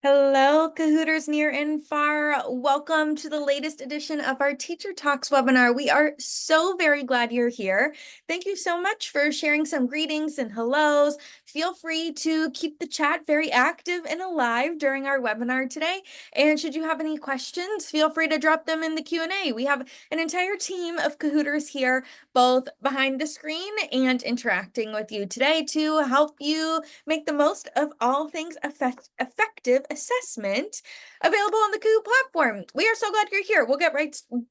Hello, Kahooters near and far. Welcome to the latest edition of our Teacher Talks webinar. We are so very glad you're here. Thank you so much for sharing some greetings and hellos. Feel free to keep the chat very active and alive during our webinar today. And should you have any questions, feel free to drop them in the Q&A. We have an entire team of Kahooters here, both behind the screen and interacting with you today to help you make the most of all things effective assessment available on the Kahoot platform. We are so glad you're here. We'll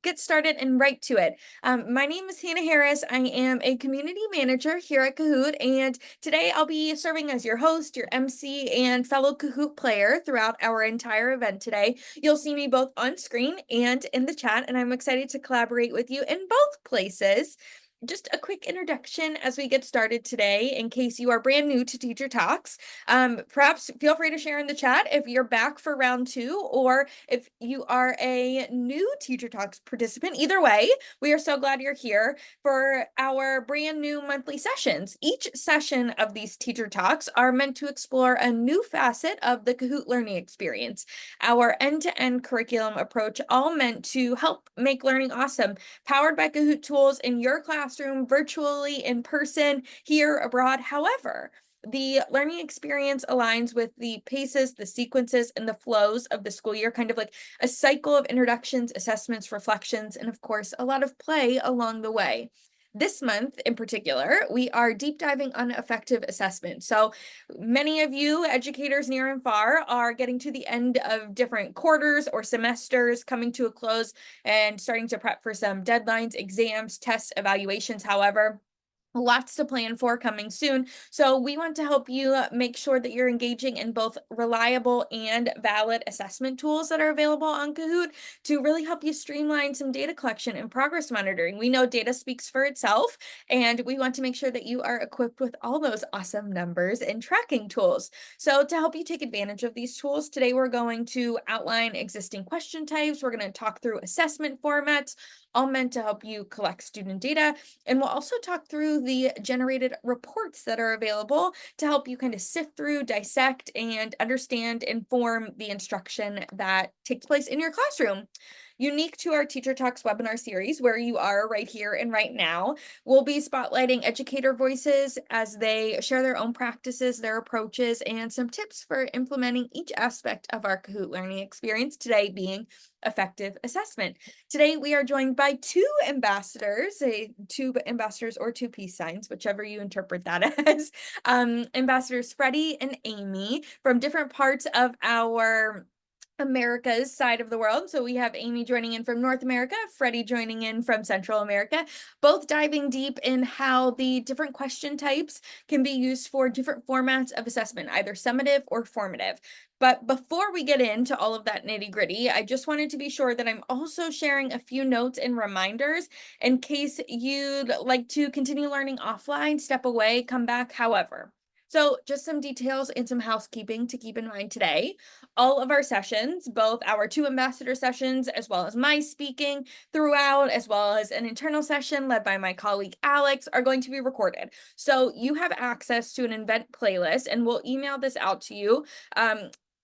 get started and right to it. My name is Hannah Harris. I am a community manager here at Kahoot, and today I'll be serving as your host, your MC, and fellow Kahoot player throughout our entire event today. You'll see me both on screen and in the chat, and I'm excited to collaborate with you in both places. Just a quick introduction as we get started today, in case you are brand new to Teacher Talks. Perhaps feel free to share in the chat if you're back for round 2, or if you are a new Teacher Talks participant. Either way, we are so glad you're here for our brand new monthly sessions. Each session of these Teacher Talks are meant to explore a new facet of the Kahoot learning experience. Our end-to-end curriculum approach, all meant to help make learning awesome, powered by Kahoot tools in your classroom, virtually, in person, here, abroad. However, the learning experience aligns with the paces, the sequences, and the flows of the school year, kind of like a cycle of introductions, assessments, reflections, and of course, a lot of play along the way. This month in particular, we are deep diving on effective assessment. So many of you educators near and far are getting to the end of different quarters or semesters, coming to a close and starting to prep for some deadlines, exams, tests, evaluations. However, lots to plan for coming soon. So we want to help you make sure that you're engaging in both reliable and valid assessment tools that are available on Kahoot to really help you streamline some data collection and progress monitoring. We know data speaks for itself, and we want to make sure that you are equipped with all those awesome numbers and tracking tools. So to help you take advantage of these tools, today we're going to outline existing question types. We're going to talk through assessment formats, all meant to help you collect student data. And we'll also talk through the generated reports that are available to help you kind of sift through, dissect, and understand, inform the instruction that takes place in your classroom. Unique to our Teacher Talks webinar series, where you are right here and right now, we'll be spotlighting educator voices as they share their own practices, their approaches, and some tips for implementing each aspect of our Kahoot learning experience, today being effective assessment. Today, we are joined by two ambassadors or two peace signs, whichever you interpret that as, ambassadors Freddy and Aimee from different parts of our America's side of the world. So we have Aimee joining in from North America, Freddy joining in from Central America, both diving deep in how the different question types can be used for different formats of assessment, either summative or formative. But before we get into all of that nitty gritty, I just wanted to be sure that I'm also sharing a few notes and reminders in case you'd like to continue learning offline, step away, come back, however. So just some details and some housekeeping to keep in mind today. All of our sessions, both our two ambassador sessions, as well as my speaking throughout, as well as an internal session led by my colleague Alex, are going to be recorded. So you have access to an event playlist, and we'll email this out to you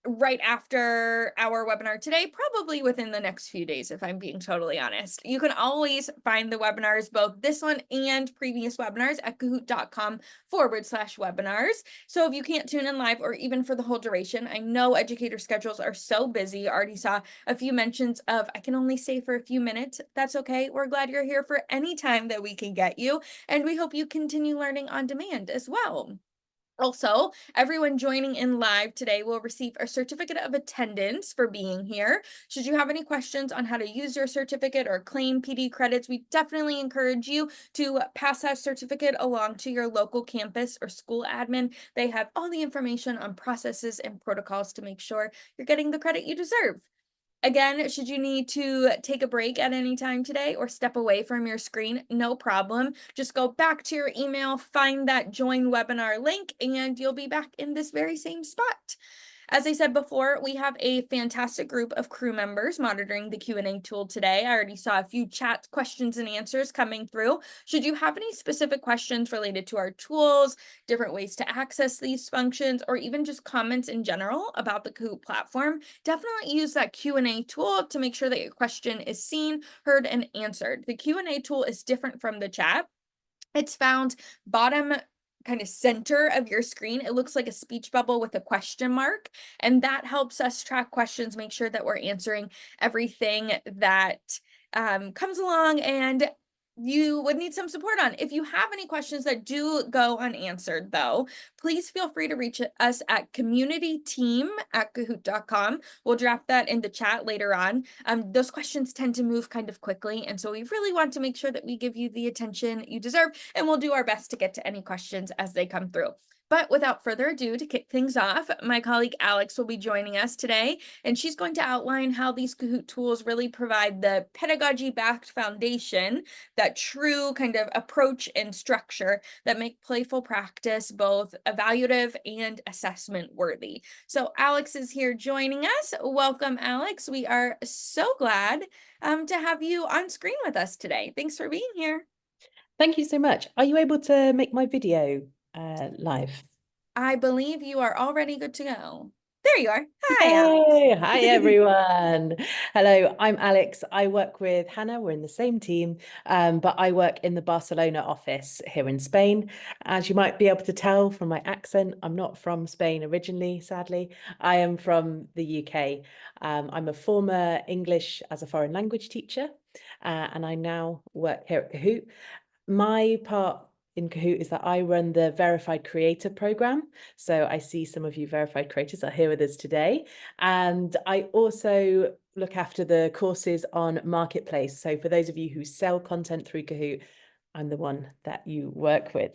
right after our webinar today, probably within the next few days, if I'm being totally honest. You can always find the webinars, both this one and previous webinars, at kahoot.com/webinars. So if you can't tune in live or even for the whole duration, I know educator schedules are so busy. I already saw a few mentions of, I can only stay for a few minutes. That's okay. We're glad you're here for any time that we can get you. And we hope you continue learning on demand as well. Also, everyone joining in live today will receive a certificate of attendance for being here. Should you have any questions on how to use your certificate or claim PD credits, we definitely encourage you to pass that certificate along to your local campus or school admin. They have all the information on processes and protocols to make sure you're getting the credit you deserve. Again, should you need to take a break at any time today or step away from your screen, no problem. Just go back to your email, find that join webinar link, and you'll be back in this very same spot. As I said before, we have a fantastic group of crew members monitoring the Q&A tool today. I already saw a few chat questions and answers coming through. Should you have any specific questions related to our tools, different ways to access these functions, or even just comments in general about the Kahoot platform, definitely use that Q&A tool to make sure that your question is seen, heard, and answered. The Q&A tool is different from the chat. It's found bottom kind of center of your screen. It looks like a speech bubble with a question mark, and that helps us track questions, make sure that we're answering everything that comes along and you would need some support on. If you have any questions that do go unanswered, though, please feel free to reach us at communityteam@kahoot.com. We'll drop that in the chat later on. Those questions tend to move kind of quickly, and so we really want to make sure that we give you the attention you deserve, and we'll do our best to get to any questions as they come through. But without further ado, to kick things off, my colleague Alex will be joining us today, and she's going to outline how these Kahoot tools really provide the pedagogy-backed foundation, that true kind of approach and structure that make playful practice both evaluative and assessment worthy. So Alex is here joining us. Welcome, Alex. We are so glad to have you on screen with us today. Thanks for being here. Thank you so much. Are you able to make my video live? I believe you are already good to go. There you are. Hi, Yay! Alex. Hi, everyone. Hello, I'm Alex. I work with Hannah. We're in the same team, but I work in the Barcelona office here in Spain. As you might be able to tell from my accent, I'm not from Spain originally, sadly. I am from the UK. I'm a former English as a foreign language teacher, and I now work here at Kahoot. My part in Kahoot is that I run the Verified Creator program. So I see some of you verified creators are here with us today. And I also look after the courses on Marketplace. So for those of you who sell content through Kahoot, I'm the one that you work with.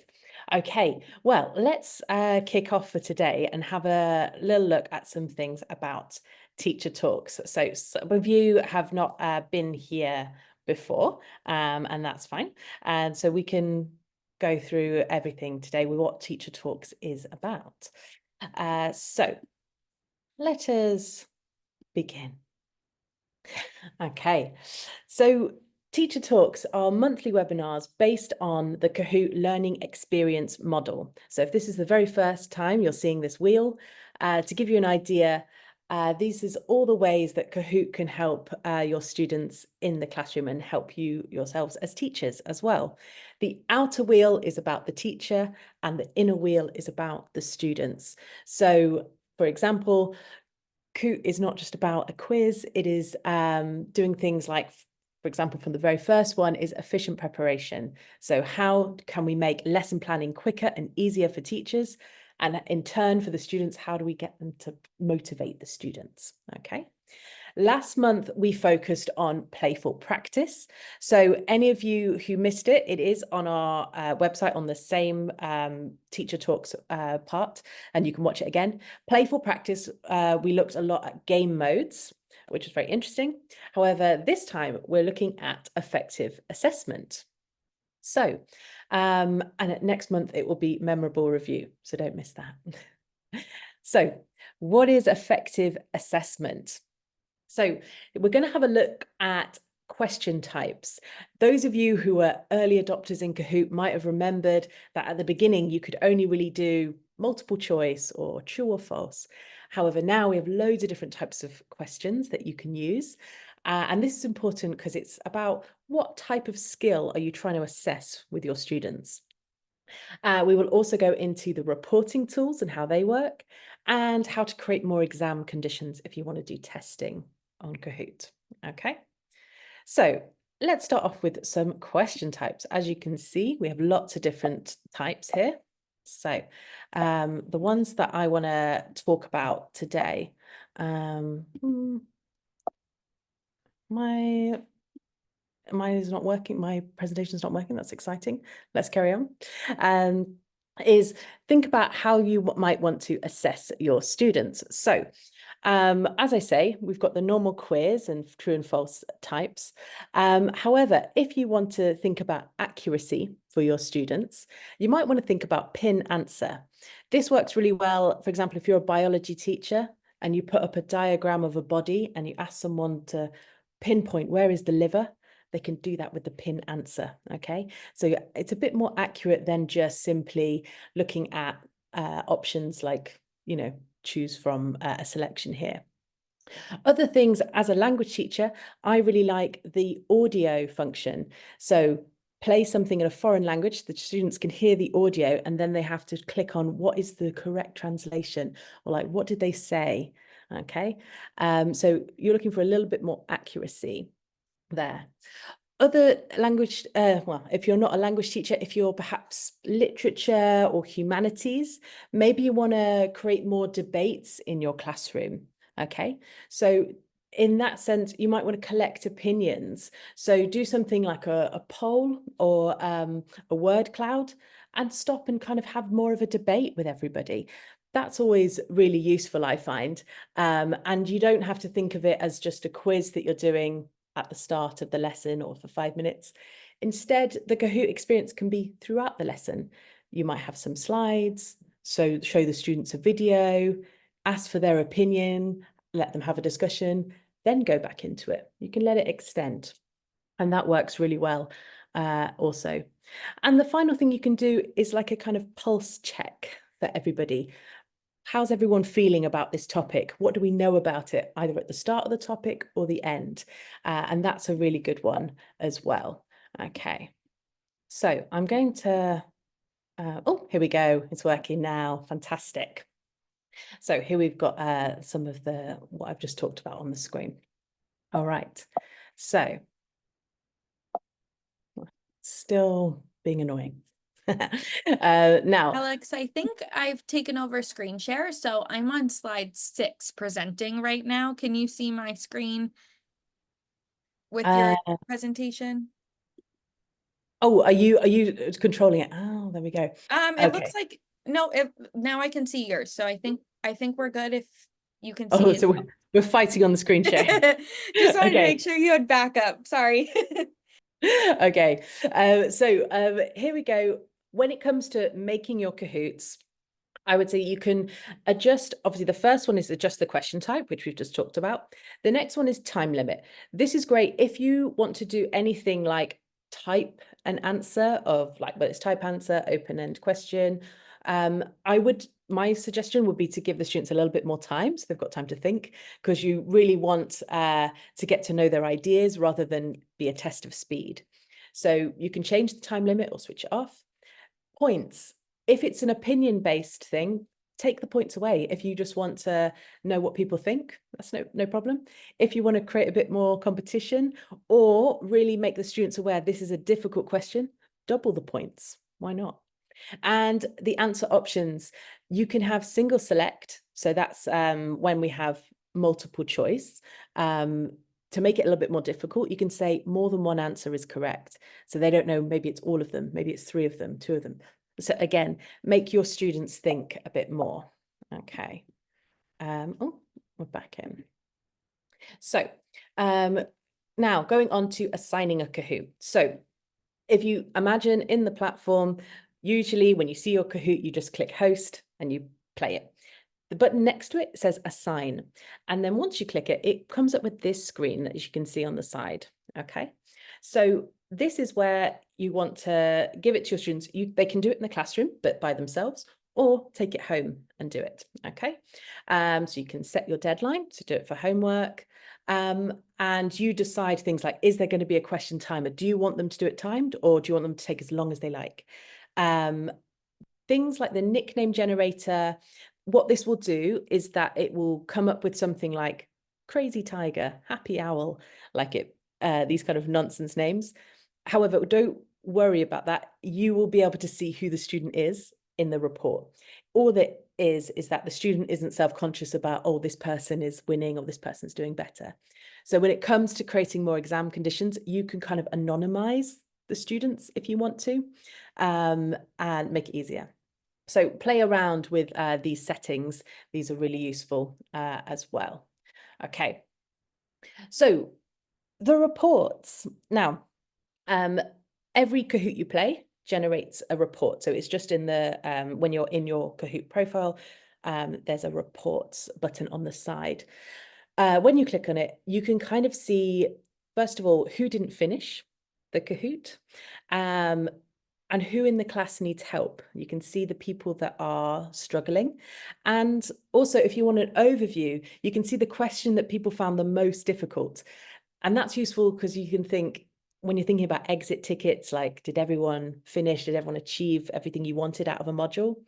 Okay, well, let's kick off for today and have a little look at some things about teacher talks. So some of you have not been here before, and that's fine. And so we can go through everything today with what Teacher Talks is about. So let us begin. Okay, so Teacher Talks are monthly webinars based on the Kahoot learning experience model. So if this is the very first time you're seeing this wheel, to give you an idea, these is all the ways that Kahoot can help your students in the classroom and help you yourselves as teachers as well. The outer wheel is about the teacher and the inner wheel is about the students. So for example, Kahoot is not just about a quiz, it is doing things like, for example, from the very first one is efficient preparation. So how can we make lesson planning quicker and easier for teachers? And in turn for the students, how do we get them to motivate the students? Okay. Last month, we focused on playful practice. So any of you who missed it, it is on our website on the same Teacher Talks part, and you can watch it again. Playful practice, we looked a lot at game modes, which is very interesting. However, this time we're looking at effective assessment. So, and next month it will be memorable review, so don't miss that. So, what is effective assessment? So we're going to have a look at question types. Those of you who are early adopters in Kahoot might have remembered that at the beginning you could only really do multiple choice or true or false. However, now we have loads of different types of questions that you can use. And this is important because it's about what type of skill are you trying to assess with your students. We will also go into the reporting tools and how they work and how to create more exam conditions if you want to do testing on Kahoot. Okay, so let's start off with some question types. As you can see, we have lots of different types here. So the ones that I want to talk about today, mine is not working. My presentation is not working. That's exciting. Let's carry on. Is think about how you might want to assess your students. So as I say, we've got the normal quiz and true and false types. However, if you want to think about accuracy for your students, you might want to think about pin answer. This works really well. For example, if you're a biology teacher, and you put up a diagram of a body and you ask someone to pinpoint where is the liver, they can do that with the pin answer. Okay, so it's a bit more accurate than just simply looking at options like, choose from a selection here. Other things, as a language teacher, I really like the audio function. So play something in a foreign language, the students can hear the audio, and then they have to click on what is the correct translation, or like, what did they say? Okay, so you're looking for a little bit more accuracy there. Other language, well, if you're not a language teacher, if you're perhaps literature or humanities, maybe you want to create more debates in your classroom. Okay, so in that sense, you might want to collect opinions. So do something like a poll or a word cloud, and stop and kind of have more of a debate with everybody. That's always really useful, I find. And you don't have to think of it as just a quiz that you're doing at the start of the lesson or for 5 minutes. Instead, the Kahoot experience can be throughout the lesson. You might have some slides, so show the students a video, ask for their opinion, let them have a discussion, then go back into it. You can let it extend. And that works really well also. And the final thing you can do is like a kind of pulse check for everybody. How's everyone feeling about this topic? What do we know about it, either at the start of the topic or the end? And that's a really good one as well. Okay, so I'm going to, oh, here we go. It's working now. Fantastic. So here we've got some of what I've just talked about on the screen. All right, so still being annoying. Now, Alex, I think I've taken over screen share, so I'm on slide 6 presenting right now. Can you see my screen with your presentation? oh, are you controlling it? Oh, there we go. It looks Okay. like no, now I can see yours, so I think we're good if you can see Oh, it. so we're fighting on the screen share. Just wanted to make Okay. sure you had backup. Sorry. Okay. So here we go. When it comes to making your Kahoots, I would say you can adjust. Obviously, the first one is adjust the question type, which we've just talked about. The next one is time limit. This is great if you want to do anything like type an answer of like, whether it's type answer, open-end question. My suggestion would be to give the students a little bit more time, so they've got time to think, because you really want to get to know their ideas rather than be a test of speed. So you can change the time limit or switch it off. Points. If it's an opinion-based thing, take the points away. If you just want to know what people think, that's no problem. If you want to create a bit more competition or really make the students aware this is a difficult question, double the points. Why not? And the answer options, you can have single select. So that's when we have multiple choice. To make it a little bit more difficult, you can say more than one answer is correct. So they don't know, maybe it's all of them, maybe it's 3 of them, 2 of them. So again, make your students think a bit more. Okay. Oh, we're back in. So now going on to assigning a Kahoot. So if you imagine in the platform, usually when you see your Kahoot, you just click host and you play it. The button next to it says assign. And then once you click it, it comes up with this screen, as you can see on the side. Okay. So this is where you want to give it to your students. They can do it in the classroom, but by themselves, or take it home and do it. Okay. So you can set your deadline to do it for homework. And you decide things like, is there going to be a question timer? Do you want them to do it timed, or do you want them to take as long as they like? Things like the nickname generator, what this will do is that it will come up with something like crazy tiger, happy owl, like these kind of nonsense names. However, don't worry about that. You will be able to see who the student is in the report. All that is that the student isn't self-conscious about, oh, this person is winning or this person's doing better. So when it comes to creating more exam conditions, you can kind of anonymize the students if you want to, and make it easier. So play around with these settings. These are really useful as well. Okay, so the reports. Now, every Kahoot you play generates a report. So it's just in the when you're in your Kahoot profile, there's a reports button on the side. When you click on it, you can kind of see, first of all, who didn't finish the Kahoot, and who in the class needs help. You can see the people that are struggling. And also, if you want an overview, you can see the question that people found the most difficult. And that's useful because you can think, when you're thinking about exit tickets, like, did everyone finish? Did everyone achieve everything you wanted out of a module?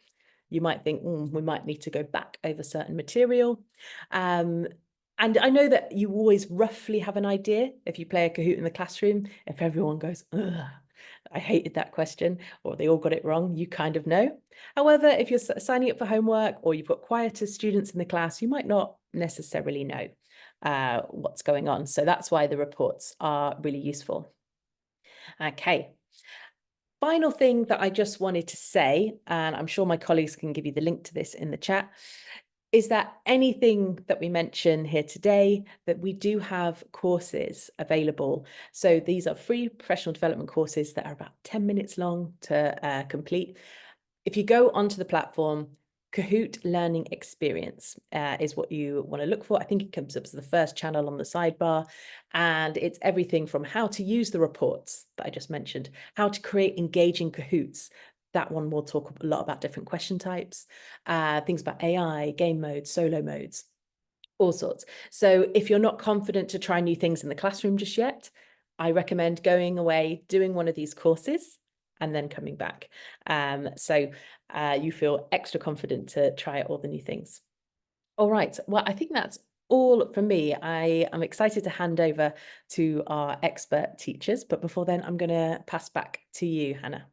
You might think, we might need to go back over certain material. And I know that you always roughly have an idea if you play a Kahoot in the classroom, if everyone goes, ugh, I hated that question, or they all got it wrong, you kind of know. However, if you're signing up for homework or you've got quieter students in the class, you might not necessarily know what's going on. So that's why the reports are really useful. Okay. Final thing that I just wanted to say, and I'm sure my colleagues can give you the link to this in the chat, is that anything that we mention here today, that we do have courses available. So these are free professional development courses that are about 10 minutes long to complete. If you go onto the platform, Kahoot Learning Experience is what you want to look for. I think it comes up as the first channel on the sidebar, and it's everything from how to use the reports that I just mentioned, how to create engaging Kahoots. That one will talk a lot about different question types, things about AI, game modes, solo modes, all sorts. So if you're not confident to try new things in the classroom just yet, I recommend going away, doing one of these courses, and then coming back. So you feel extra confident to try all the new things. All right, well, I think that's all from me. I am excited to hand over to our expert teachers, but before then, I'm going to pass back to you, Hannah.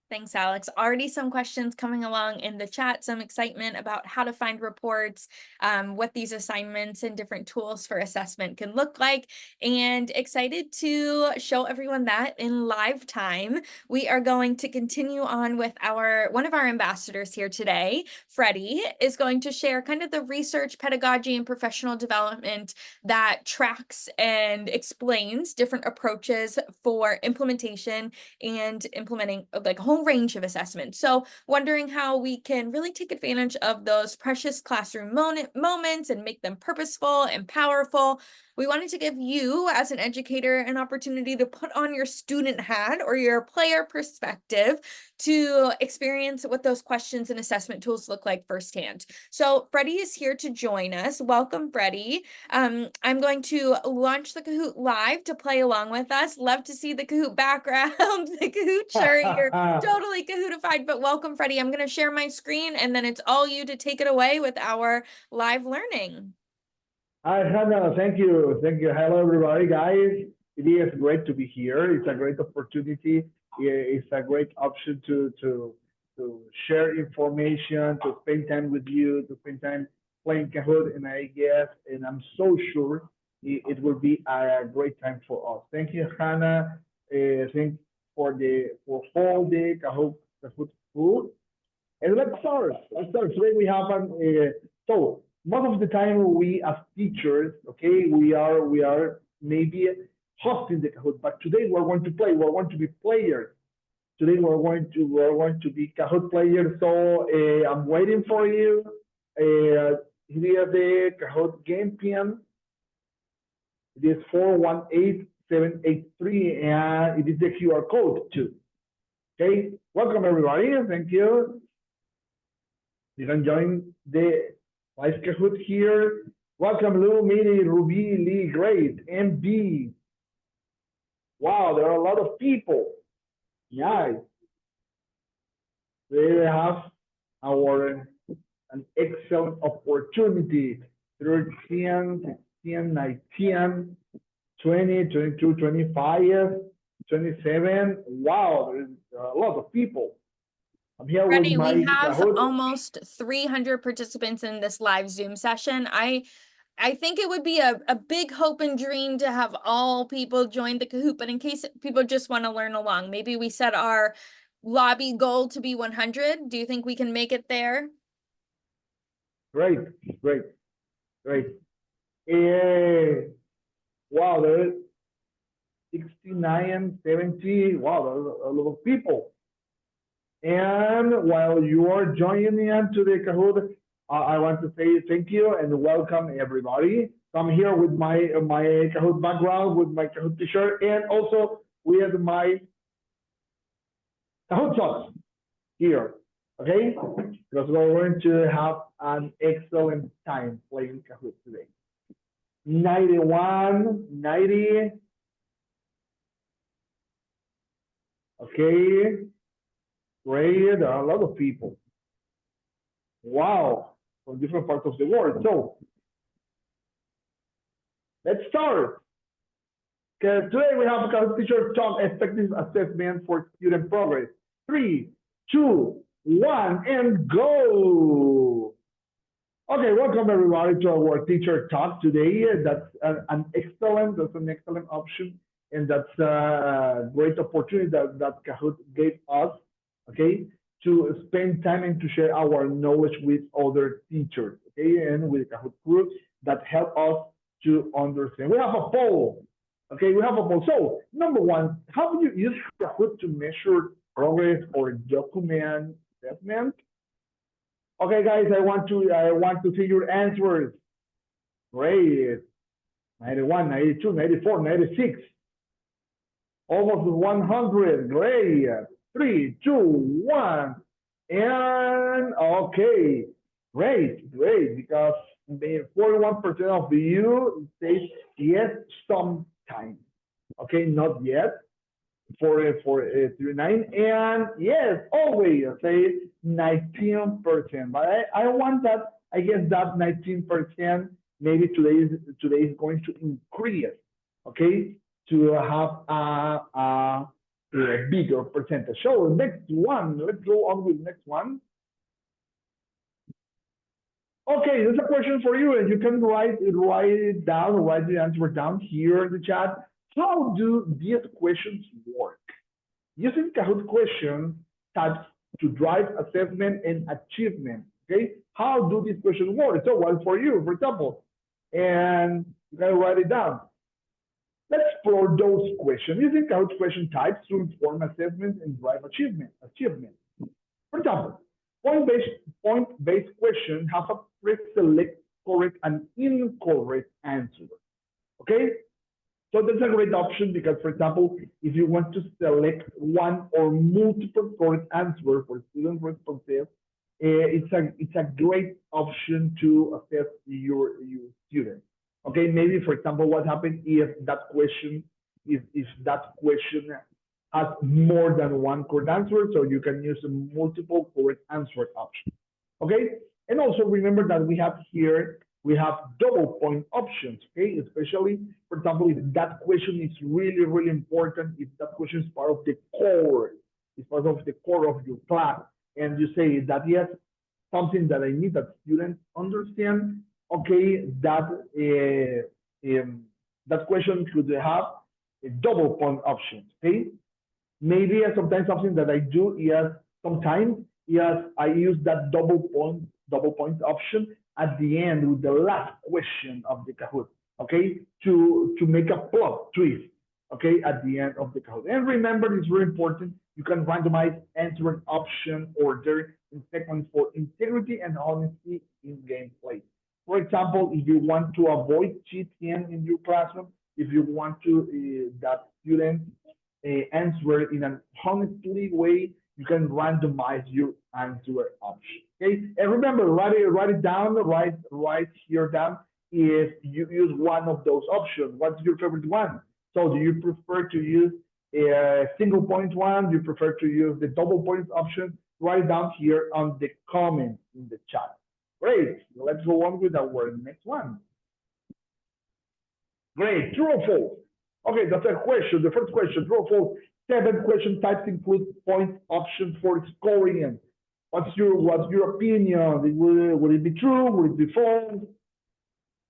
Thanks, Alex. Already some questions coming along in the chat, some excitement about how to find reports, what these assignments and different tools for assessment can look like, and excited to show everyone that in live time. We are going to continue on with one of our ambassadors here today. Freddie is going to share kind of the research, pedagogy, and professional development that tracks and explains different approaches for implementation and implementing like a whole range of assessments. So wondering how we can really take advantage of those precious classroom moments and make them purposeful and powerful. We wanted to give you as an educator an opportunity to put on your student hat or your player perspective to experience what those questions and assessment tools look like firsthand. So Freddie is here to join us. Welcome, Freddie. I'm going to launch the Kahoot live to play along with us. Love to see the Kahoot background, the Kahoot shirt. You're totally Kahootified, but welcome, Freddie. I'm going to share my screen and then it's all you to take it away with our live learning. Hi, Hannah. Thank you. Thank you. Hello, everybody, guys. It is great to be here. It's a great opportunity. It's a great option to share information, to spend time with you, to spend time playing Kahoot, and I guess, and I'm so sure it will be a great time for us. Thank you, Hannah. Thank for all the Kahoot school. And let's start. Let's start. Today we have so most of the time we as teachers, okay, we are maybe hosting the Kahoot, but today we're going to play. We're going to be players. Today we're going to be Kahoot players. So I'm waiting for you. Here the Kahoot game pin. It is 418783, and it is the QR code too. Okay, welcome everybody. Thank you. You can join the live Kahoot here. Welcome, Lou, Miri, Ruby, Lee, Great, MB. Wow, there are a lot of people. Yeah, we have an excellent opportunity. 13, 16, 19, 20, 22, 25, 27. Wow, there's a lot of people. I'm here Freddie, with my we have Kahoot. almost 300 participants in this live Zoom session. I think it would be a big hope and dream to have all people join the Kahoot, but in case people just want to learn along, maybe we set our lobby goal to be 100. Do you think we can make it there? Great, great, great. Wow, there's 69, 70. Wow, there's a lot of people. And while you are joining in to the Kahoot, I want to say thank you and welcome everybody. So I'm here with my Kahoot background, with my Kahoot t-shirt, and also with my Kahoot socks here. Okay? Because we're going to have an excellent time playing Kahoot today. 91, 90. Okay. Great. There are a lot of people. Wow. From different parts of the world. So let's start. Okay, today we have a teacher talk effective assessment for student progress. 3, 2, 1, and go. Okay, welcome everybody to our teacher talk today. That's an excellent option, and that's a great opportunity that Kahoot gave us, okay, to spend time and to share our knowledge with other teachers, okay, and with Kahoot groups that help us to understand. We have a poll, okay, we have a poll. So, number one, how do you use Kahoot to measure progress or document assessment? Okay, guys, I want to see your answers. Great. 91, 92, 94, 96. Almost 100. Great. 3, 2, 1. And okay. Great, because 41% of you say yes sometimes. Okay, not yet. For 39, and yes, always say 19%. But I want that, I guess that 19% maybe today is going to increase, okay, to have a bigger percentage. So next one, let's go on with next one. Okay, there's a question for you, and you can write it down, write the answer down here in the chat. How do these questions work? Using Kahoot question types to drive assessment and achievement, okay? How do these questions work? So one for you, for example, and you gotta write it down. Let's explore those questions. Using Kahoot question types to inform assessment and drive achievement. For example, point-based question has a pre-select correct and incorrect answer, okay? So that's a great option because, for example, if you want to select one or multiple correct answers for student responses, it's a great option to assess your student. Okay, maybe for example, what happens if that question has more than one correct answer, so you can use a multiple correct answer option. Okay, and also remember that we have double point options, okay? Especially, for example, if that question is really, really important, if that question is part of the core, of your class, and you say that yes, something that I need that students understand, okay, that question should have a double point option, okay? Maybe sometimes something that I do is sometimes I use that double point option at the end with the last question of the Kahoot, okay, to make a plot twist, okay, at the end of the Kahoot. And remember, it's very important, you can randomize answering option order in segments for integrity and honesty in gameplay. For example, if you want to avoid cheating in your classroom, if you want to that student answer in an honestly way, you can randomize your answer option. Okay, and remember, write it down. Write here down if you use one of those options. What's your favorite one? So, do you prefer to use a single point one? Do you prefer to use the double point option? Write it down here on the comment in the chat. Great. Let's go on with our next one. Great. True or false? Okay, that's a question. The first question, true or false? 7 question types include point options for scoring. What's your opinion? Would it be true? Would it be false?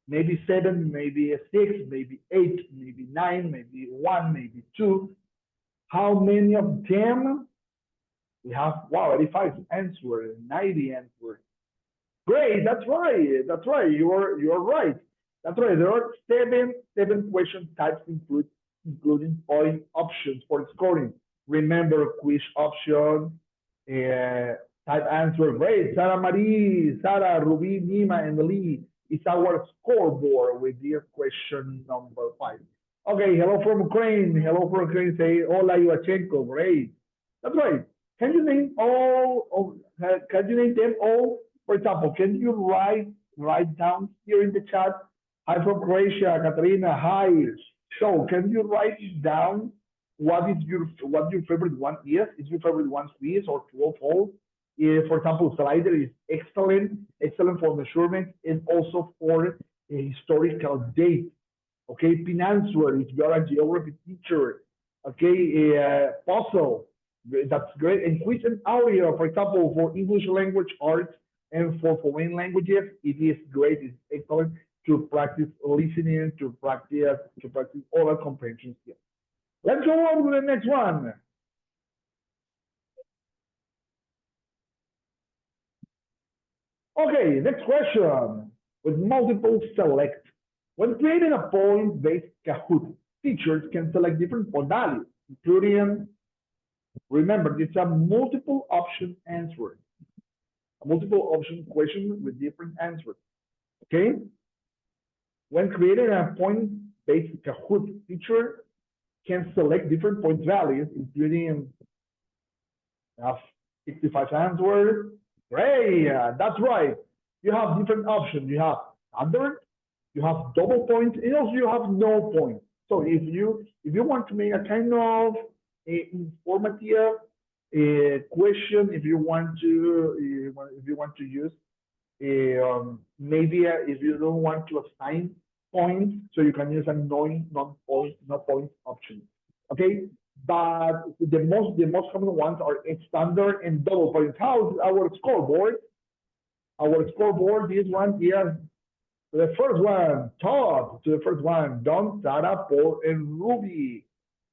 Maybe 7, maybe 6, maybe 8, maybe 9, maybe 1, maybe 2. How many of them? We have, wow, 85 answers, 90 answers. Great, that's right. You're right. That's right. There are seven question types including point options for scoring. Remember, quiz option, type answer. Great. Sarah Marie, Sarah, Ruby, Nima, and Lee is our scoreboard with this question number 5. Okay, hello from Ukraine. Hello from Ukraine. Say, hola, Iwachenko. Great. That's right. Can you name can you name them all? For example, can you write down here in the chat? Hi from Croatia, Katarina. Hi. So can you write down what your favorite one is? Is your favorite one Swiss or true or false? For example, slider is excellent for measurement and also for a historical date. Okay, pin answer if you're a geography teacher. Okay, puzzle, that's great. And quiz and audio, for example, for English language arts and for foreign languages, it is great. It's excellent to practice listening, to practice oral comprehension skills. Let's go on with the next one. Okay, next question. With multiple select. When creating a point-based Kahoot, teachers can select different point values, including, remember, it's a multiple option answer. A multiple option question with different answers. Okay? When creating a point-based Kahoot, teacher can select different point values, including 65 answers. Great, that's right. You have different options. You have standard, you have double points, and also you have no points. So if you want to make a kind of informative question, if you want to use maybe if you don't want to assign points, so you can use a no points option. Okay, but the most common ones are standard and double points. How's our scoreboard? Our scoreboard, this one here. The first one, Todd, to the first one, Don, Sarah, Paul, and Ruby.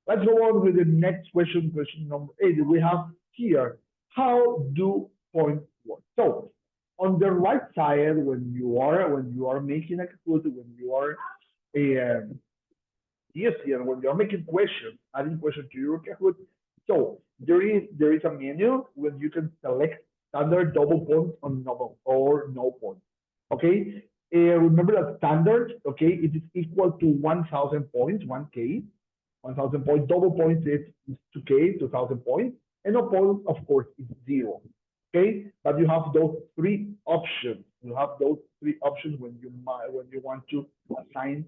Let's go on with the next question, question number 8. We have here, how do points work? So on the right side, when you are making a Kahoot, when you are when you are making questions, adding questions to your Kahoot, so there is a menu where you can select standard, double points, or no points. Okay. Remember that standard, okay, it is equal to 1,000 points, 1K, 1,000 points. Double points is 2K, 2,000 points, and no points, of course, is 0. Okay, but you have those 3 options. You have those 3 options when you want to assign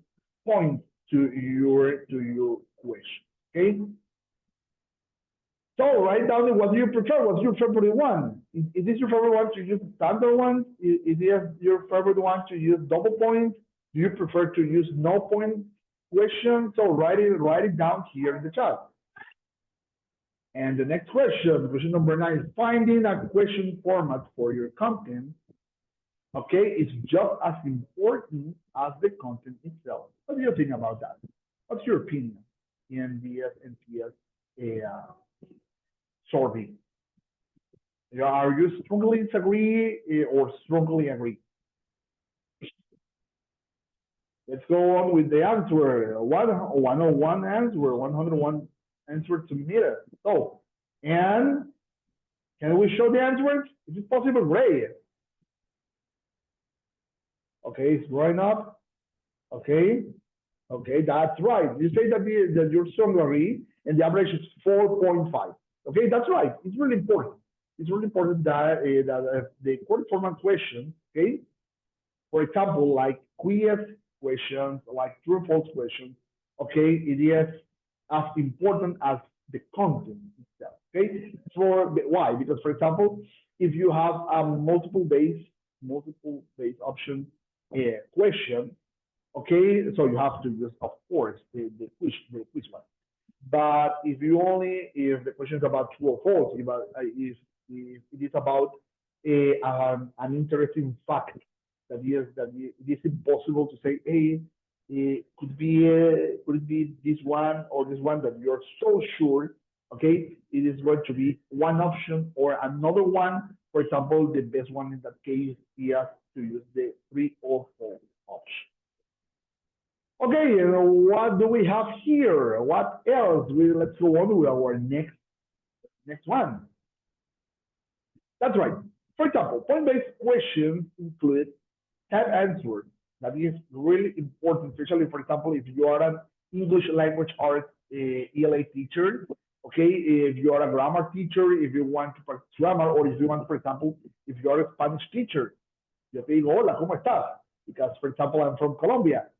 points to your question. Okay. So write down what do you prefer. What's your favorite one? Is this your favorite one to use standard one? Is this your favorite one to use double points? Do you prefer to use no point question? So write it down here in the chat. And the next question number 9, is finding a question format for your content. Okay, it's just as important as the content itself. What do you think about that? What's your opinion in the NPS survey? Are you strongly disagree or strongly agree? Let's go on with the answer. 101 answer, 101 answer submitted. So, and can we show the answers? Is it possible? Great. Okay, it's growing up. Okay, that's right. You say that you're strongly agree, and the average is 4.5. Okay, that's right. It's really important. It's really important that the core format question, okay, for example, like quiz questions, like true or false questions, okay, it is as important as the content itself. Okay, why? Because for example, if you have a multiple base option question, okay, so you have to use, of course, the quiz one. But if the question is about true or false, if it is about an interesting fact that it is impossible to say, hey, could it be this one or this one that you're so sure, okay, it is going to be one option or another one. For example, the best one in that case is to use the true or false option. Okay, what do we have here? What else? Let's go on with our next one. That's right. For example, point-based questions include type answer. That is really important, especially, for example, if you are an English language arts ELA teacher, okay, if you are a grammar teacher, if you want to practice grammar, or if you want, for example, if you are a Spanish teacher, yo te digo, hola, ¿cómo estás? Because, for example, I'm from Colombia.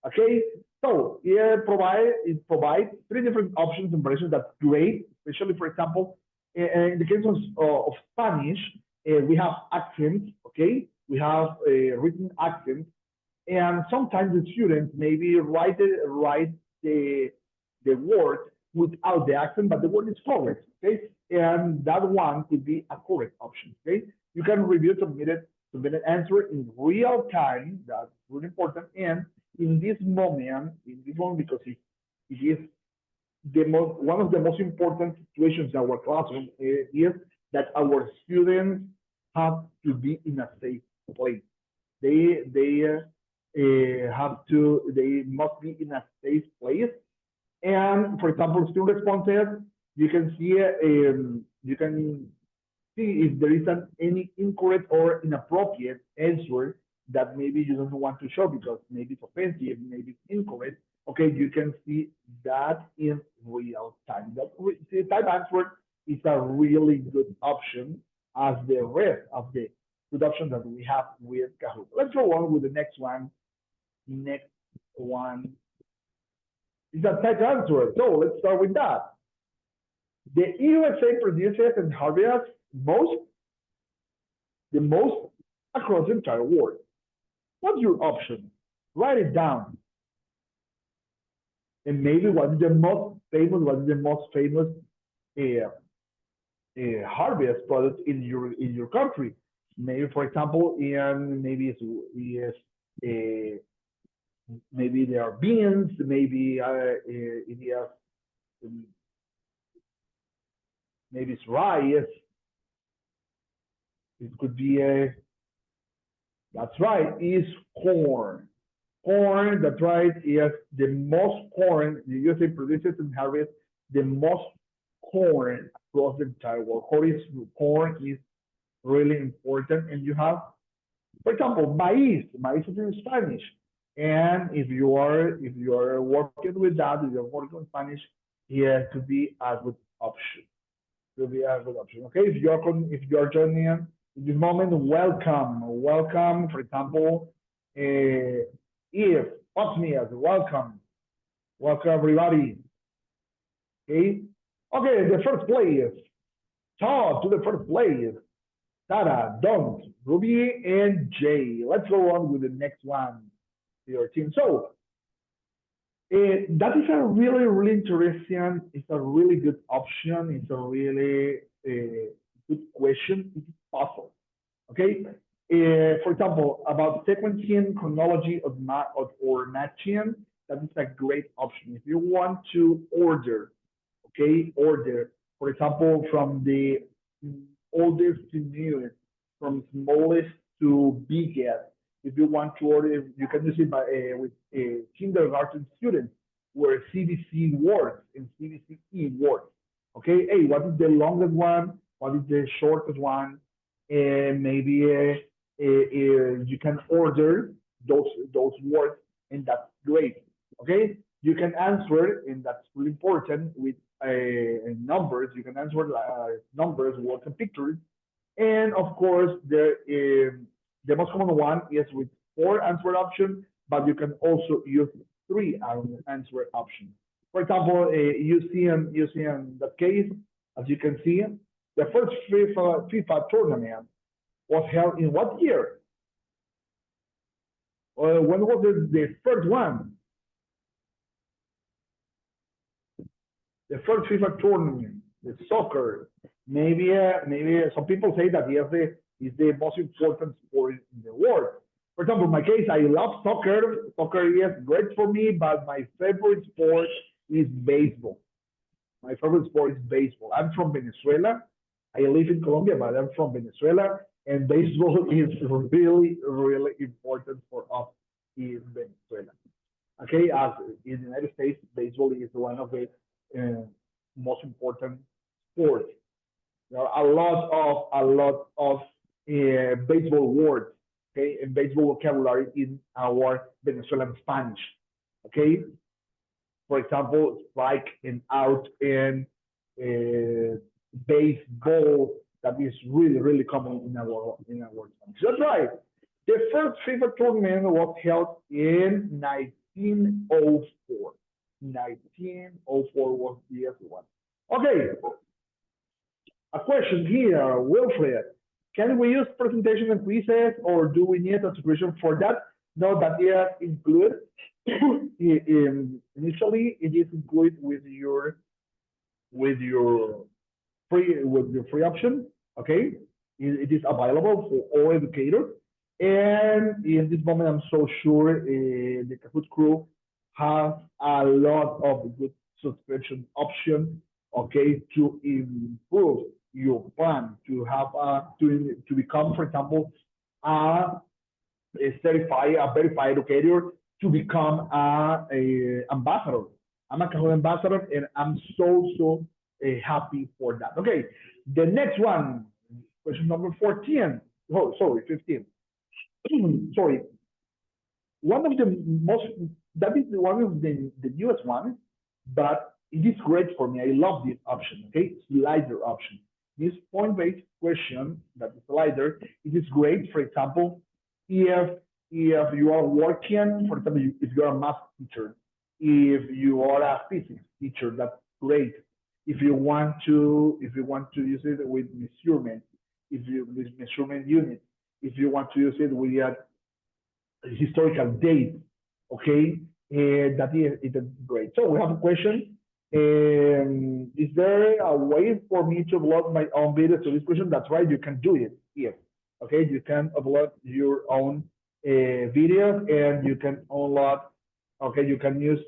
Okay, so it provides three different options and versions. That's great, especially, for example, in the case of Spanish, we have accents, okay? We have written accents, and sometimes the students maybe write the word without the accent, but the word is correct, okay? And that one could be a correct option, okay? You can review submitted answer in real time. That's really important. And in this moment, because it is one of the most important situations in our classroom is that our students have to be in a safe place. They must be in a safe place. And for example, student responses, you can see if there is any incorrect or inappropriate answer that maybe you don't want to show because maybe it's offensive, maybe it's incorrect. Okay, you can see that in real time. The type answer is a really good option as the rest of the good options that we have with Kahoot. Let's go on with the next one. Next one is a type answer. So let's start with that. The USA produces and harvests the most across the entire world. What's your option? Write it down. And maybe what is the most famous harvest product in your country? Maybe, for example, maybe maybe there are beans, maybe maybe it's rice. It could be that's right, is corn. Corn, that's right, is the most corn. The USA produces and harvests the most corn across the entire world. Corn is really important. And you have, for example, maíz. Maíz is in Spanish. And if you are working with that, if you're working in Spanish, it could be a good option. Could be a good option. Okay, if you're joining in this moment, welcome. For example, if Osmias, welcome everybody. Okay, the first place. Talk to the first place. Tara, Don't, Ruby, and Jay. Let's go on with the next one. Your team. So that is a really, really interesting. It's a really good option. It's a really good question. It's puzzle. Okay. For example, about sequencing, chronology or matching, that is a great option. If you want to order, okay, for example, from the oldest to newest, from smallest to biggest. If you want to order, you can use it with kindergarten students where CBC works and CBCE works. Okay, hey, what is the longest one? What is the shortest one? And maybe you can order those words, and that's great. Okay, you can answer, and that's really important with numbers. You can answer numbers, words, and pictures. And of course, the most common one is with 4 answer options, but you can also use 3 answer options. For example, you see in that case, as you can see, the first FIFA tournament was held in what year? When was the first one? The first FIFA tournament, the soccer. Maybe some people say that is the most important sport in the world. For example, in my case, I love soccer. Soccer is great for me, but my favorite sport is baseball. My favorite sport is baseball. I'm from Venezuela. I live in Colombia, but I'm from Venezuela, and baseball is really, really important for us in Venezuela. Okay, as in the United States, baseball is one of the most important sports. There are a lot of baseball words, okay, and baseball vocabulary in our Venezuelan Spanish, okay. For example, strike and out and baseball. That is really common in our Spanish. That's right. The first FIFA tournament was held in 1904. 1904 was the first one. Okay, a question here, Wilfred. Can we use presentation and quizzes, or do we need a subscription for that? No, that is included. Initially, it is included with your free option. Okay, it is available for all educators. And in this moment, I'm so sure the Kahoot crew has a lot of good subscription options, okay, to improve your plan, to have to become, for example, a verified educator, to become a ambassador. I'm a Kahoot ambassador, and I'm so happy for that. Okay, the next one, question number 14. Oh, sorry, 15. Sorry. One of the most, that is one of the newest one, but it is great for me. I love this option, okay? Slider option. This point-based question, that is slider, it is great. For example, if you are working, for example, if you're a math teacher, if you are a physics teacher, that's great. If you want to use it with measurement, with measurement unit, if you want to use it with a historical date, okay, that is great. So we have a question. Is there a way for me to upload my own video to this question? That's right, you can do it here. Okay, you can upload your own videos, and you can upload, okay, you can use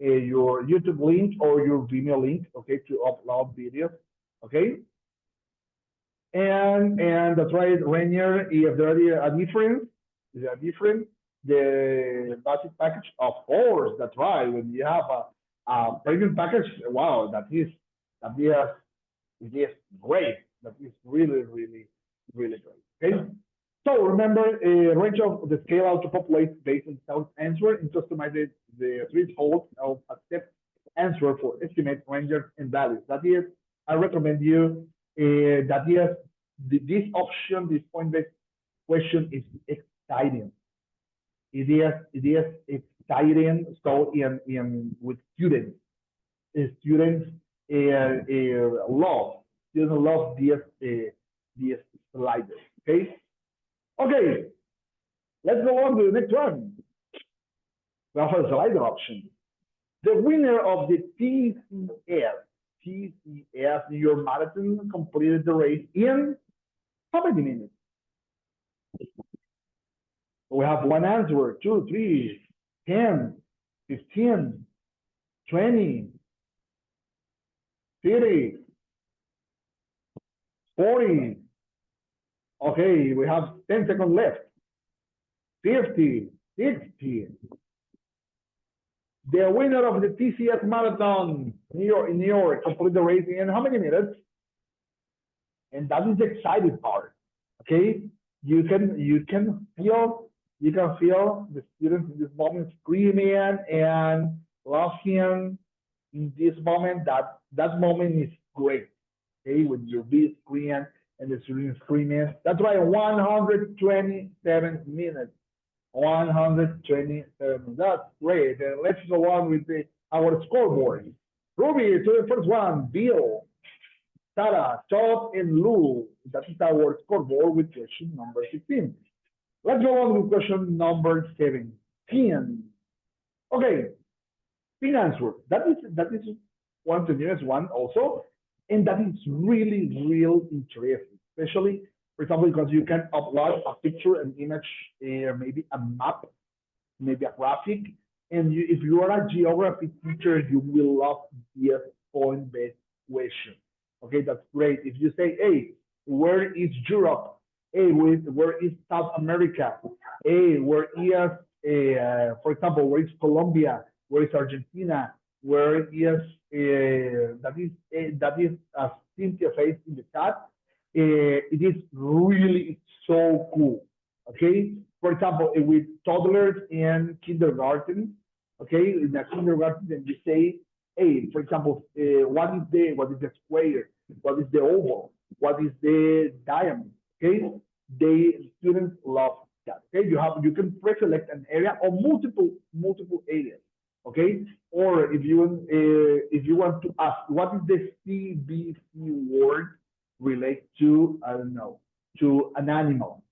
your YouTube link or your Vimeo link, okay, to upload videos, okay. And that's right, Rainier, if there is a difference, the basic package, of course, that's right. When you have a premium package, wow, it is great. That is really great. Okay. So remember, range of the scale out to populate based on self answer, and customize the threshold of accept answer for estimate ranges and values. That is, I recommend you that is this option, this point-based question is exciting. It is exciting. So in with students love this slider. Okay, let's go on to the next one. We have a slider option. The winner of the TCS New York Marathon completed the race in how many minutes? We have one answer, 2, 3, 10, 15, 20, 30, 40. Okay, we have 10 seconds left. 50, 60. The winner of the TCS Marathon in New York completed the race in how many minutes? And that is the exciting part. Okay, you can feel the students in this moment screaming and laughing in this moment. That moment is great. Okay, when you're big screaming and the students screaming. That's why 127 minutes. 127. That's great. And let's go on with our scoreboard. Ruby to the first one. Bill, Sarah, Todd, and Lou. That is our scoreboard with question number 15. Let's go on with question number 17. Okay, pin answer. That is one of the newest one also, and that is really interesting, especially for example because you can upload a picture, an image, maybe a map, maybe a graphic, and if you are a geography teacher, you will love this point-based question. Okay, that's great. If you say, hey, where is Europe? Hey, where is South America? Hey, where is, for example, where is Colombia? Where is Argentina? Where is, that is Cynthia says in the chat. it is really so cool. Okay, for example, with toddlers in kindergarten, okay, in the kindergarten, then you say, hey, for example, what is the square, what is the oval, what is the diamond, okay? The students love that. Okay, you can pre-select an area or multiple areas. Okay, or if you want to ask what is the CBC word relate to, I don't know, to an animal.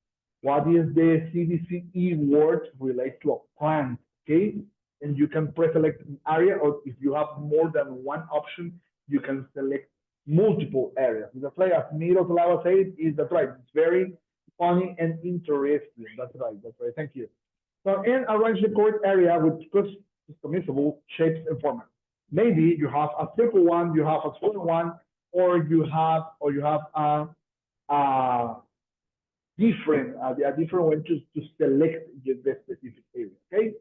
What is the CDCE word relate to a plant? Okay, and you can pre-select an area, or if you have more than one option, you can select multiple areas. That's like as Miro Salava said, is that's right. It's very funny and interesting. That's right. That's right. Thank you. So, and arrange the correct area with customizable shapes and formats. Maybe you have a circle one, you have a square one, or you have a a different way to select the specific area. Okay,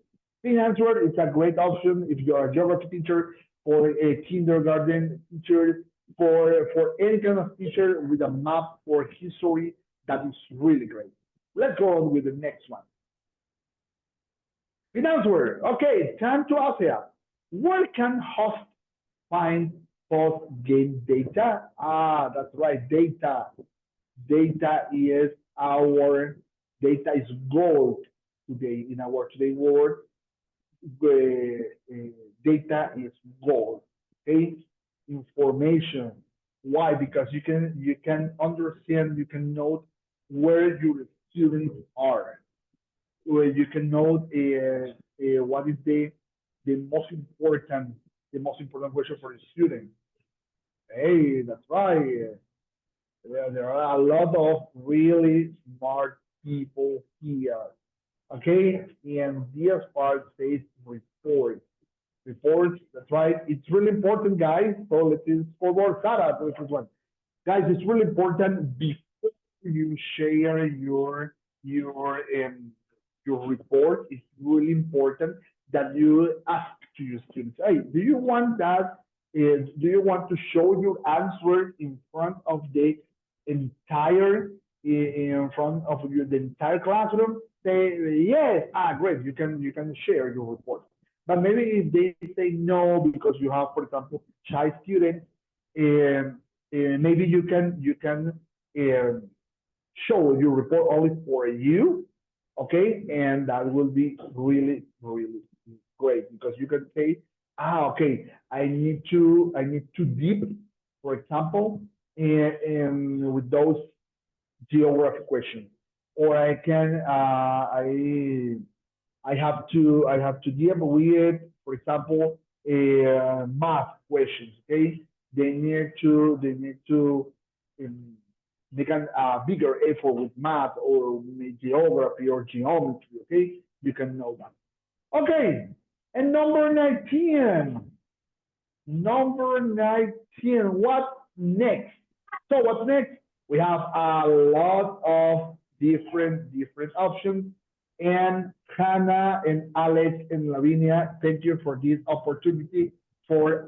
Pin answer is a great option if you're a geography teacher, for a kindergarten teacher, for any kind of teacher with a map for history. That is really great. Let's go on with the next one. Pin answer. Okay, time to Asia. Where can hosts find post-game data? Ah, that's right, data. Data is our data is gold today in our today world. Data is gold. Okay, information. Why? Because you can understand, you can note where your students are, where you can note what is the most important question for the student. Hey, that's right. There are a lot of really smart people here. Okay, and this part says report. Reports, that's right. It's really important, guys. So let's forward Sarah to the first one. Guys, it's really important before you share your report. It's really important that you ask to your students, hey, do you want that? Do you want to show your answer in front of the entire in front of the entire classroom? Say yes. Ah, great. You can share your report. But maybe if they say no because you have, for example, shy students, maybe you can show your report only for you, okay? And that will be really really great because you can say, okay, I need to deep, for example, in with those geography questions, or I have to deal with, for example, math questions. Okay, they need to make a bigger effort with math or geography or geometry. Okay, you can know that. Okay, and number 19. Number 19. What next? So what's next? We have a lot of different options. And Hannah and Alex and Lavinia, thank you for this opportunity for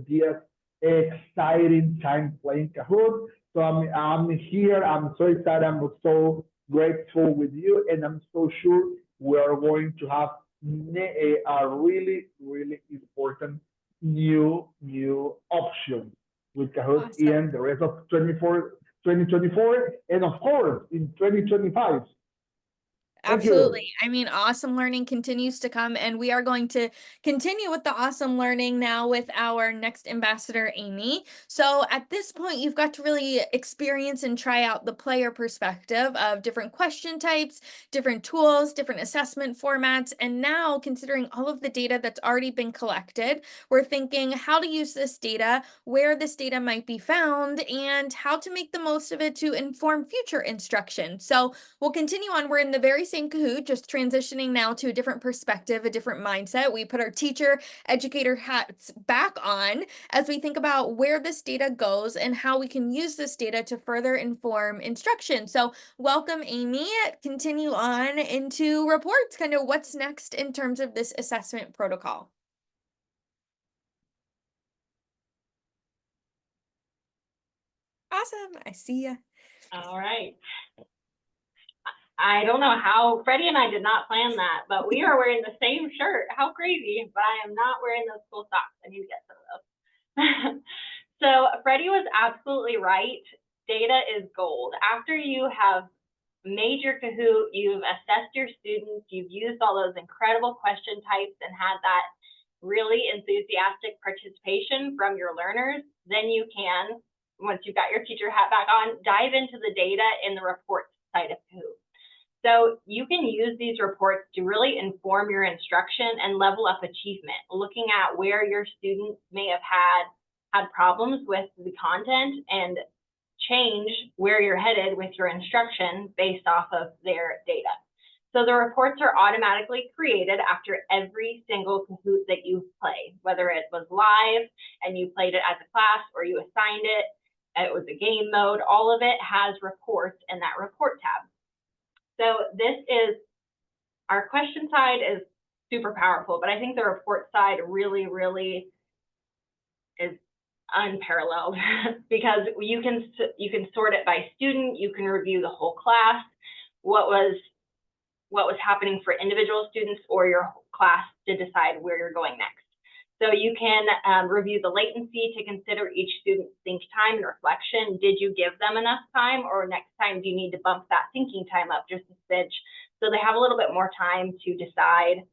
this exciting time playing Kahoot. So I'm here. I'm so excited. I'm so grateful with you, and I'm so sure we are going to have a really really important new option with Kahoot Awesome. in the rest of 2024, and of course in 2025. Thank you. Absolutely. I mean, awesome learning continues to come, and we are going to continue with the awesome learning now with our next ambassador, Aimee. So at this point, you've got to really experience and try out the player perspective of different question types, different tools, different assessment formats. And now, considering all of the data that's already been collected, we're thinking how to use this data, where this data might be found, and how to make the most of it to inform future instruction. So we'll continue on. We're in the very same Kahoot, just transitioning now to a different perspective, a different mindset. We put our teacher, educator hats back on as we think about where this data goes and how we can use this data to further inform instruction. So welcome, Aimee. Continue on into reports, kind of what's next in terms of this assessment protocol. Awesome. I see ya. All right. I don't know how Freddie and I did not plan that, but we are wearing the same shirt. How crazy, but I am not wearing those cool socks. I need to get some of those. So Freddie was absolutely right. Data is gold. After you have made your Kahoot, you've assessed your students, you've used all those incredible question types and had that really enthusiastic participation from your learners, then you can, once you've got your teacher hat back on, dive into the data in the reports side of Kahoot. So you can use these reports to really inform your instruction and level up achievement, looking at where your students may have had problems with the content and change where you're headed with your instruction based off of their data. So the reports are automatically created after every single Kahoot that you play, whether it was live and you played it as a class or you assigned it, it was a game mode, all of it has reports in that report tab. So this is, our question side is super powerful, but I think the report side really, really is unparalleled because you can sort it by student, you can review the whole class, what was happening for individual students or your class to decide where you're going next. So you can review the latency to consider each student's think time and reflection. Did you give them enough time, or next time do you need to bump that thinking time up just a smidge so they have a little bit more time to decide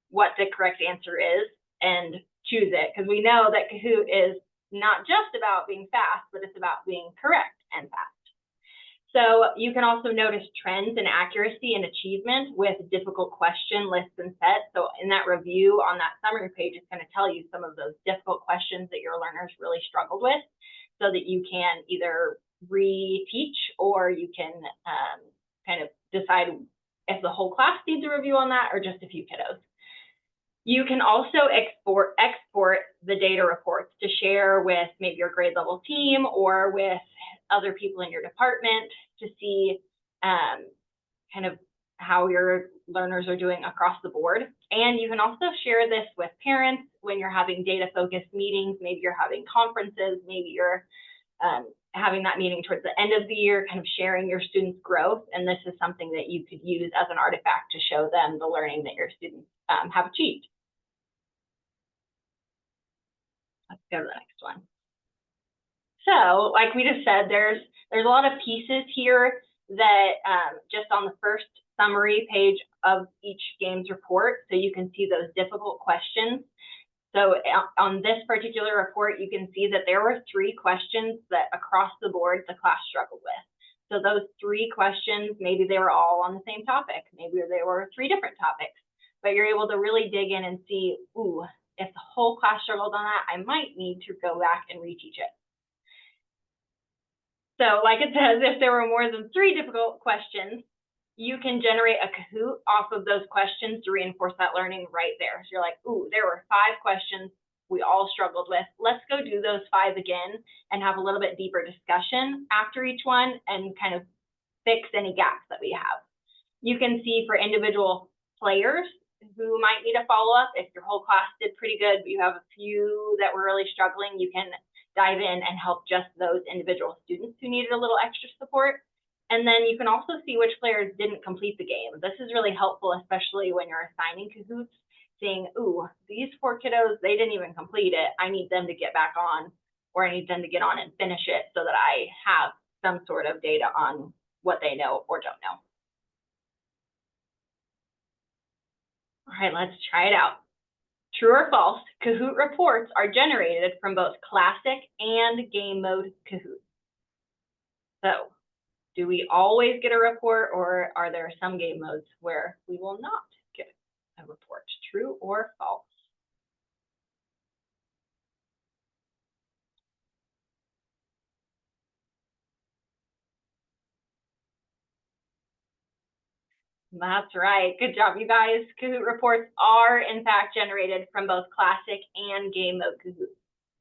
what the correct answer is and choose it? Because we know that Kahoot is not just about being fast, but it's about being correct and fast. So you can also notice trends in accuracy and achievement with difficult question lists and sets. So in that review on that summary page, it's going to tell you some of those difficult questions that your learners really struggled with so that you can either reteach or you can kind of decide if the whole class needs a review on that or just a few kiddos. You can also export the data reports to share with maybe your grade level team or with other people in your department to see kind of how your learners are doing across the board. And you can also share this with parents when you're having data focused meetings, maybe you're having conferences, maybe you're having that meeting towards the end of the year, kind of sharing your students' growth. And this is something that you could use as an artifact to show them the learning that your students have achieved. Let's go to the next one. So, like we just said, there's a lot of pieces here that just on the first summary page of each game's report, so you can see those difficult questions. So on this particular report, you can see that there were 3 questions that across the board the class struggled with. So those 3 questions, maybe they were all on the same topic, maybe they were 3 different topics, but you're able to really dig in and see, ooh, if the whole class struggled on that, I might need to go back and reteach it. So like it says, if there were more than 3 difficult questions, you can generate a Kahoot off of those questions to reinforce that learning right there. So you're like, ooh, there were 5 questions we all struggled with. Let's go do those 5 again and have a little bit deeper discussion after each one and kind of fix any gaps that we have. You can see for individual players who might need a follow-up. If your whole class did pretty good, but you have a few that were really struggling, you can dive in and help just those individual students who needed a little extra support. And then you can also see which players didn't complete the game. This is really helpful, especially when you're assigning Kahoots, seeing, ooh, these 4 kiddos, they didn't even complete it. I need them to get back on, or I need them to get on and finish it so that I have some sort of data on what they know or don't know. All right, let's try it out. True or false, Kahoot reports are generated from both classic and game mode Kahoot. So, do we always get a report, or are there some game modes where we will not get a report? True or false? That's right. Good job, you guys. Kahoot reports are, in fact, generated from both classic and game mode Kahoot.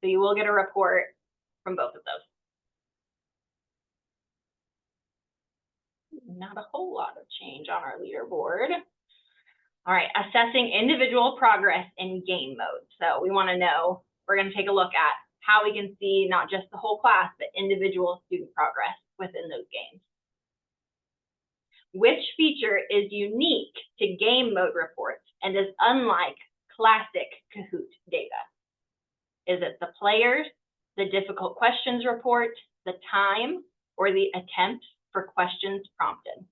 So you will get a report from both of those. Not a whole lot of change on our leaderboard. All right, assessing individual progress in game mode. So we want to know, we're going to take a look at how we can see not just the whole class, but individual student progress within those games. Which feature is unique to game mode reports and is unlike classic Kahoot data? Is it the players, the difficult questions report, the time, or the attempt for questions prompted?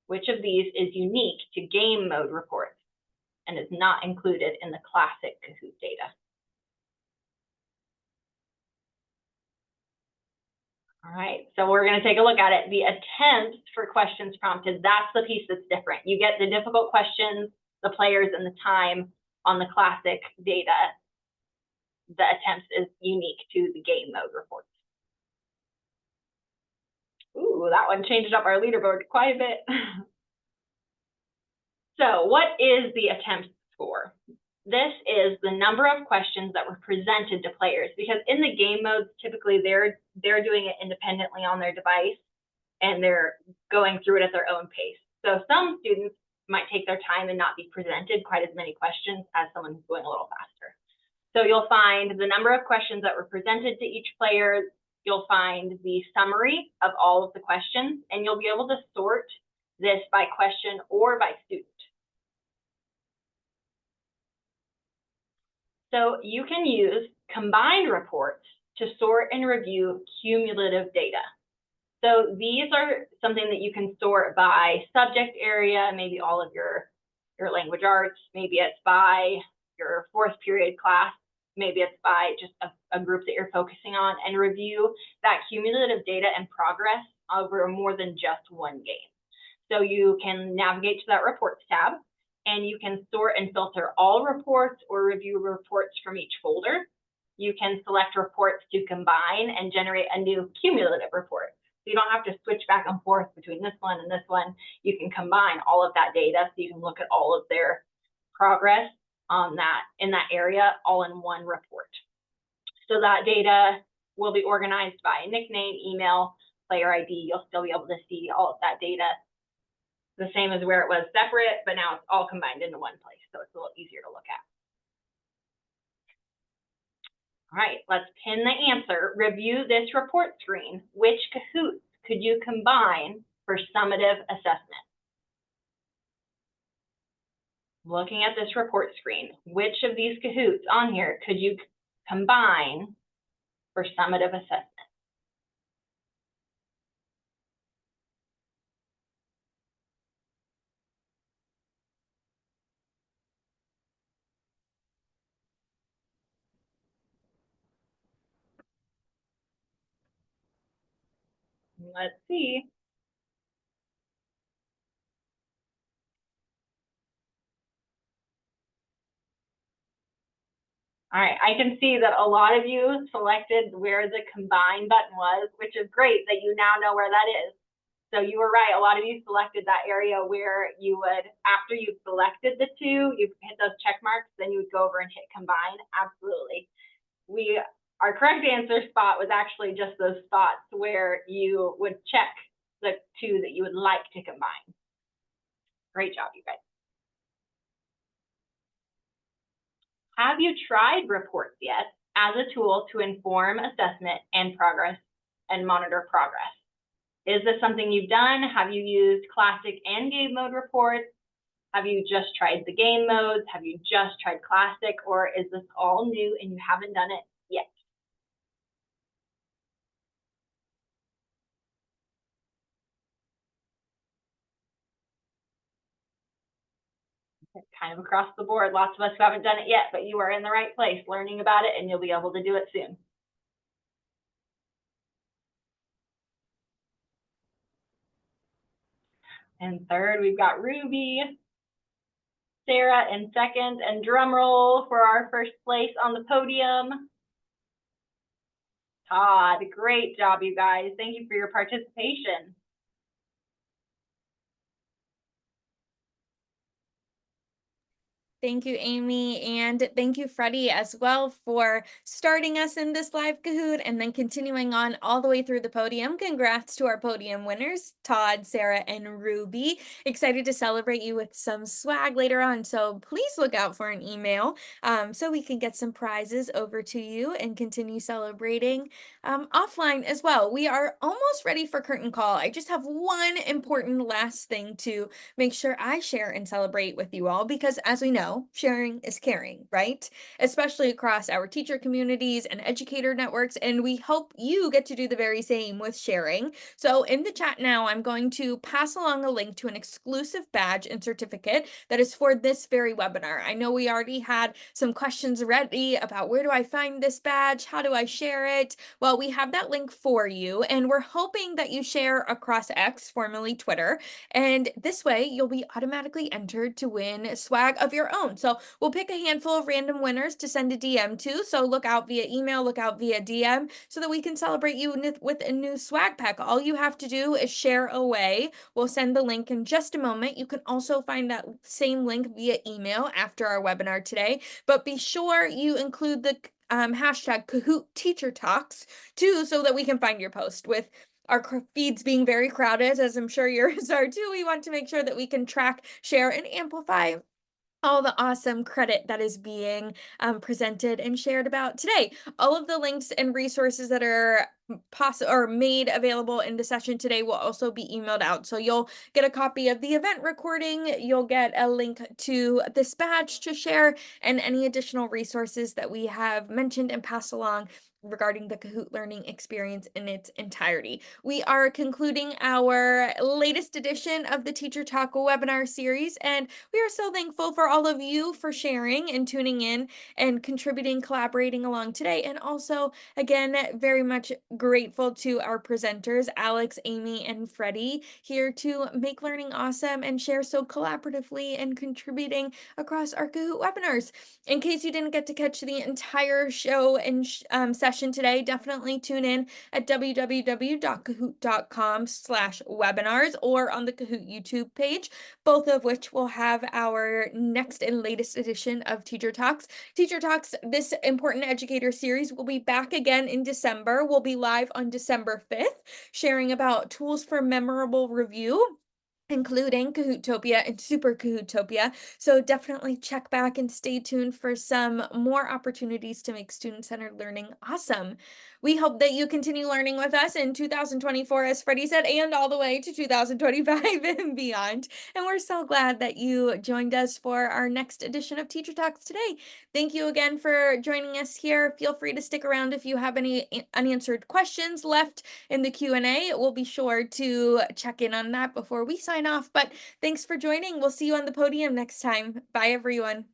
Which of these is unique to game mode reports and is not included in the classic Kahoot data? All right, so we're going to take a look at it. The attempts for questions prompted, that's the piece that's different. You get the difficult questions, the players, and the time on the classic data. The attempts is unique to the game mode reports. Ooh, that one changed up our leaderboard quite a bit. So what is the attempt score? This is the number of questions that were presented to players, because in the game modes, typically they're doing it independently on their device and they're going through it at their own pace. So some students might take their time and not be presented quite as many questions as someone who's going a little faster. So you'll find the number of questions that were presented to each player. You'll find the summary of all of the questions, and you'll be able to sort this by question or by student. So you can use combined reports to sort and review cumulative data. So these are something that you can sort by subject area, maybe all of your language arts, maybe it's by your fourth period class, maybe it's by just a group that you're focusing on, and review that cumulative data and progress over more than just one game. So you can navigate to that reports tab, and you can sort and filter all reports or review reports from each folder. You can select reports to combine and generate a new cumulative report. So you don't have to switch back and forth between this one and this one. You can combine all of that data so you can look at all of their progress on that in that area all in one report. So that data will be organized by nickname, email, player ID. You'll still be able to see all of that data the same as where it was separate, but now it's all combined into one place, so it's a little easier to look at. All right, let's pin the answer. Review this report screen. Which Kahoots could you combine for summative assessment? Looking at this report screen, which of these Kahoots on here could you combine for summative assessment? Let's see. All right, I can see that a lot of you selected where the combine button was, which is great that you now know where that is. So you were right, a lot of you selected that area where you would, after you've selected the two, you hit those check marks, then you would go over and hit combine. Absolutely. Our correct answer spot was actually just those spots where you would check the two that you would like to combine. Great job, you guys. Have you tried reports yet as a tool to inform assessment and progress and monitor progress? Is this something you've done? Have you used classic and game mode reports? Have you just tried the game modes? Have you just tried classic? Or is this all new and you haven't done it yet? Kind of across the board, lots of us who haven't done it yet, but you are in the right place learning about it and you'll be able to do it soon. And third, we've got Ruby, Sarah in second, and drum roll for our first place on the podium. Todd, great job, you guys. Thank you for your participation. Thank you, Aimee, and thank you, Freddy, as well, for starting us in this live Kahoot and then continuing on all the way through the podium. Congrats to our podium winners, Todd, Sarah, and Ruby. Excited to celebrate you with some swag later on, so please look out for an email so we can get some prizes over to you and continue celebrating offline as well. We are almost ready for curtain call. I just have one important last thing to make sure I share and celebrate with you all, because as we know, sharing is caring, right? Especially across our teacher communities and educator networks, and we hope you get to do the very same with sharing. So in the chat now, I'm going to pass along a link to an exclusive badge and certificate that is for this very webinar. I know we already had some questions ready about where do I find this badge? How do I share it? Well, we have that link for you, and we're hoping that you share across X, formerly Twitter, and this way you'll be automatically entered to win swag of your own. So we'll pick a handful of random winners to send a DM to. So look out via email, look out via DM so that we can celebrate you with a new swag pack. All you have to do is share away. We'll send the link in just a moment. You can also find that same link via email after our webinar today, but be sure you include the hashtag Kahoot Teacher Talks too, so that we can find your post. With our feeds being very crowded, as I'm sure yours are too, we want to make sure that we can track, share, and amplify all the awesome credit that is being presented and shared about today. All of the links and resources that are made available in the session today will also be emailed out. So you'll get a copy of the event recording, you'll get a link to this badge to share, and any additional resources that we have mentioned and passed along regarding the Kahoot learning experience in its entirety. We are concluding our latest edition of the Teacher Talk webinar series, and we are so thankful for all of you for sharing and tuning in and contributing, collaborating along today. And also, again, very much grateful to our presenters, Alex, Aimee, and Freddy, here to make learning awesome and share so collaboratively and contributing across our Kahoot webinars. In case you didn't get to catch the entire show and session today, definitely tune in at www.kahoot.com/webinars or on the Kahoot YouTube page, both of which will have our next and latest edition of Teacher Talks. Teacher Talks, this important educator series, will be back again in December. We'll be live on December 5th, sharing about tools for memorable review, including Kahootopia and Super Kahootopia. So definitely check back and stay tuned for some more opportunities to make student-centered learning awesome. We hope that you continue learning with us in 2024, as Freddy said, and all the way to 2025 and beyond. And we're so glad that you joined us for our next edition of Teacher Talks today. Thank you again for joining us here. Feel free to stick around if you have any unanswered questions left in the Q&A. We'll be sure to check in on that before we sign off. But thanks for joining. We'll see you on the podium next time. Bye, everyone.